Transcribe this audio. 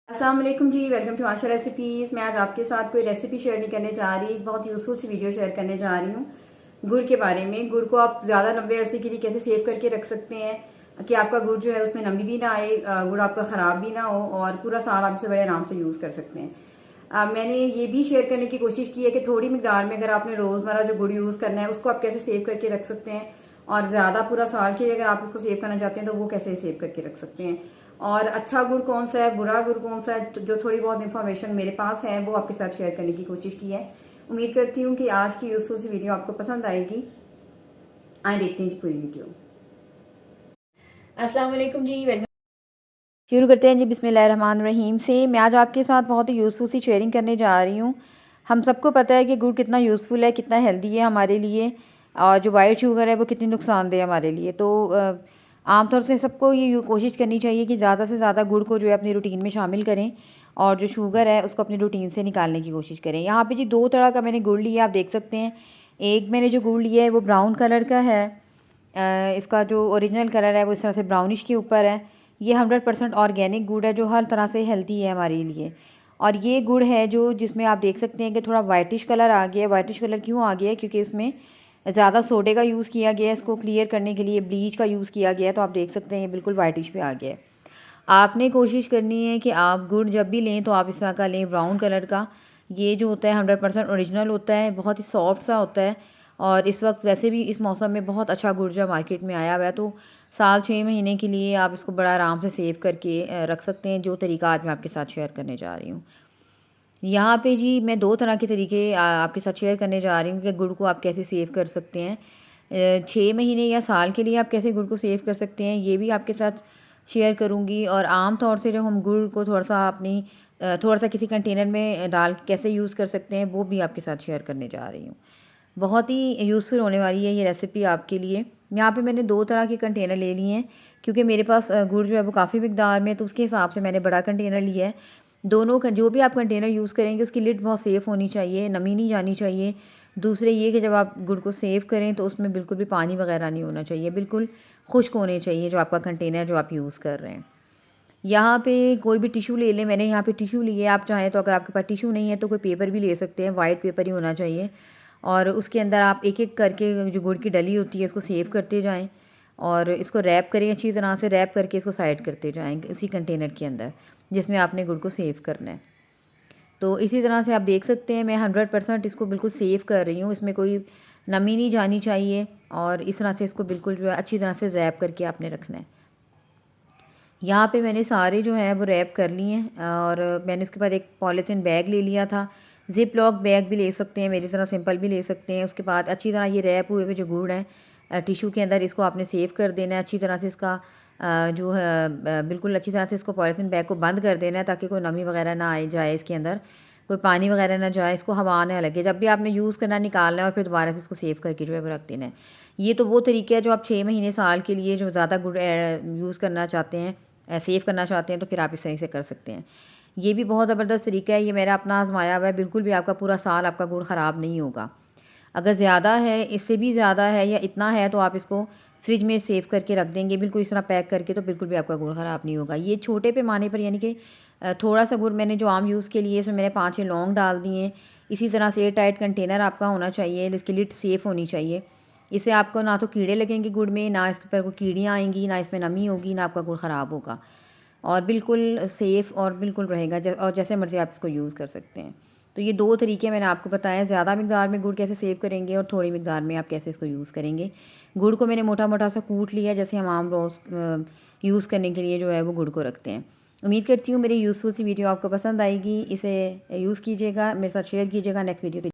अस्सलाम वालेकुम जी, welcome to Asha recipes. मैं आज आपके साथ कोई रेसिपी शेयर नहीं करने जा रही, बहुत यूज़फुल सी वीडियो शेयर करने जा रही हूँ गुड़ के बारे में। गुड़ को आप ज़्यादा लंबे अरसे के लिए कैसे सेव करके रख सकते हैं कि आपका गुड़ जो है उसमें नमी भी ना आए, गुड़ आपका ख़राब भी ना हो और पूरा साल आप इसे बड़े आराम से यूज़ कर सकते हैं। मैंने ये भी शेयर करने की कोशिश की है कि थोड़ी मिकदार में अगर आपने रोज़मर्रा जो गुड़ यूज़ करना है उसको आप कैसे सेव करके रख सकते हैं, और ज़्यादा पूरा साल के लिए अगर आप उसको सेव करना चाहते हैं तो वो कैसे सेव करके रख सकते हैं, और अच्छा गुड़ कौन सा है, बुरा गुड़ कौन सा है। तो जो थोड़ी बहुत इंफॉर्मेशन मेरे पास है वो आपके साथ शेयर करने की कोशिश की है। उम्मीद करती हूँ कि आज की यूजफुल सी वीडियो आपको पसंद आएगी। आए देखते हैं जी पूरी वीडियो। अस्सलाम वालेकुम जी, वेलकम। शुरू करते हैं जी बिस्मिल्लाहिर्रहमानिर्रहीम से। मैं आज आपके साथ बहुत ही यूज़फुल सी शेयरिंग करने जा रही हूँ। हम सबको पता है कि गुड़ कितना यूज़फुल है, कितना हेल्दी है हमारे लिए, और जो वाइट शुगर है वो कितनी नुकसानदेह है हमारे लिए। तो आमतौर से सबको ये कोशिश करनी चाहिए कि ज़्यादा से ज़्यादा गुड़ को जो है अपनी रूटीन में शामिल करें, और जो शुगर है उसको अपनी रूटीन से निकालने की कोशिश करें। यहाँ पे जी दो तरह का मैंने गुड़ लिया, आप देख सकते हैं। एक मैंने जो गुड़ लिया है वो ब्राउन कलर का है। इसका जो ओरिजिनल कलर है वो इस तरह से ब्राउनिश के ऊपर है। ये 100% ऑर्गेनिक गुड़ है जो हर तरह से हेल्दी है हमारे लिए। और ये गुड़ है जो जिसमें आप देख सकते हैं कि थोड़ा वाइटिश कलर आ गया है। वाइटिश कलर क्यों आ गया है? क्योंकि इसमें ज़्यादा सोडे का यूज़ किया गया है, इसको क्लियर करने के लिए ब्लीच का यूज़ किया गया है। तो आप देख सकते हैं ये बिल्कुल वाइटिश पे आ गया है। आपने कोशिश करनी है कि आप गुड़ जब भी लें तो आप इस तरह का लें, ब्राउन कलर का। ये जो होता है 100% ओरिजिनल होता है, बहुत ही सॉफ्ट सा होता है। और इस वक्त वैसे भी इस मौसम में बहुत अच्छा गुड़ जो मार्केट में आया हुआ है, तो साल 6 महीने के लिए आप इसको बड़ा आराम से सेव करके रख सकते हैं। जो तरीका आज मैं आपके साथ शेयर करने जा रही हूँ यहाँ पे जी, मैं दो तरह के तरीके आपके साथ शेयर करने जा रही हूँ कि गुड़ को आप कैसे सेव कर सकते हैं। 6 महीने या साल के लिए आप कैसे गुड़ को सेव कर सकते हैं, ये भी आपके साथ शेयर करूँगी। और आम तौर से जब हम गुड़ को थोड़ा सा किसी कंटेनर में डाल कैसे यूज़ कर सकते हैं वो भी आपके साथ शेयर करने जा रही हूँ। बहुत ही यूज़फुल होने वाली है ये रेसिपी आपके लिए। यहाँ पे मैंने दो तरह के कंटेनर ले लिए हैं, क्योंकि मेरे पास गुड़ जो है वो काफ़ी मिकदार में, तो उसके हिसाब से मैंने बड़ा कंटेनर लिया है। दोनों का जो भी आप कंटेनर यूज़ करेंगे उसकी लिड बहुत सेफ़ होनी चाहिए, नमी नहीं जानी चाहिए। दूसरे ये कि जब आप गुड़ को सेव करें तो उसमें बिल्कुल भी पानी वगैरह नहीं होना चाहिए, बिल्कुल खुश्क होने चाहिए जो आपका कंटेनर जो आप यूज़ कर रहे हैं। यहाँ पे कोई भी टिश्यू ले लें, मैंने यहाँ पे टिश्यू लिए। आप चाहें तो, अगर आपके पास टिश्यू नहीं है तो कोई पेपर भी ले सकते हैं, वाइट पेपर ही होना चाहिए। और उसके अंदर आप एक एक करके जो गुड़ की डली होती है इसको सेव करते जाएं, और इसको रैप करें अच्छी तरह से। रैप करके इसको साइड करते जाएं इसी कंटेनर के अंदर जिसमें आपने गुड़ को सेव करना है। तो इसी तरह से आप देख सकते हैं मैं 100% इसको बिल्कुल सेव कर रही हूँ, इसमें कोई नमी नहीं जानी चाहिए। और इस तरह से इसको बिल्कुल जो है अच्छी तरह से रैप करके आपने रखना है। यहाँ पे मैंने सारे जो हैं वो रैप कर लिए हैं, और मैंने उसके बाद एक पॉलीथीन बैग ले लिया था। ज़िप लॉक बैग भी ले सकते हैं, मेरी तरह सिंपल भी ले सकते हैं। उसके बाद अच्छी तरह ये रैप हुए हुए जो गुड़ हैं टिश्यू के अंदर, इसको आपने सेव कर देना है अच्छी तरह से। इसका जो है बिल्कुल अच्छी तरह से इसको पॉलीथीन बैग को बंद कर देना है, ताकि कोई नमी वगैरह ना आ जाए इसके अंदर, कोई पानी वगैरह ना जाए, इसको हवा ना लगे। जब भी आपने यूज़ करना निकालना है और फिर दोबारा से इसको सेव करके जो है वो रख देना है। ये तो वो तरीका है जो आप 6 महीने साल के लिए जो ज़्यादा गुड़ यूज़ करना चाहते हैं, सेव करना चाहते हैं, तो फिर आप इस तरह से कर सकते हैं। ये भी बहुत ज़बरदस्त तरीका है, ये मेरा अपना आजमाया हुआ है। बिल्कुल भी आपका पूरा साल आपका गुड़ ख़राब नहीं होगा। अगर ज़्यादा है, इससे भी ज़्यादा है या इतना है, तो आप इसको फ्रिज में सेव करके रख देंगे बिल्कुल इस तरह पैक करके, तो बिल्कुल भी आपका गुड़ ख़राब नहीं होगा। ये छोटे पैमाने पर, यानी कि थोड़ा सा गुड़ मैंने जो आम यूज़ के लिए इसमें मैंने 5-6 लौंग डाल दिए हैं। इसी तरह से एयर टाइट कंटेनर आपका होना चाहिए, इसकी लिड सेफ़ होनी चाहिए। इससे आपको ना तो कीड़े लगेंगे गुड़ में, ना इस पर कोई कीड़ियाँ आएंगी, ना इसमें नमी होगी, ना आपका गुड़ ख़राब होगा। और बिल्कुल सेफ़ और बिल्कुल रहेगा, और जैसे मर्ज़ी आप इसको यूज़ कर सकते हैं। तो ये दो तरीके मैंने आपको बताया, ज़्यादा मकदार में गुड़ कैसे सेव करेंगे और थोड़ी मकदार में आप कैसे इसको यूज़ करेंगे। गुड़ को मैंने मोटा मोटा सा कूट लिया, जैसे हम आम रोज़ यूज़ करने के लिए जो है वो गुड़ को रखते हैं। उम्मीद करती हूँ मेरी यूज़फुल सी वीडियो आपको पसंद आएगी। इसे यूज़ कीजिएगा, मेरे साथ शेयर कीजिएगा। Next video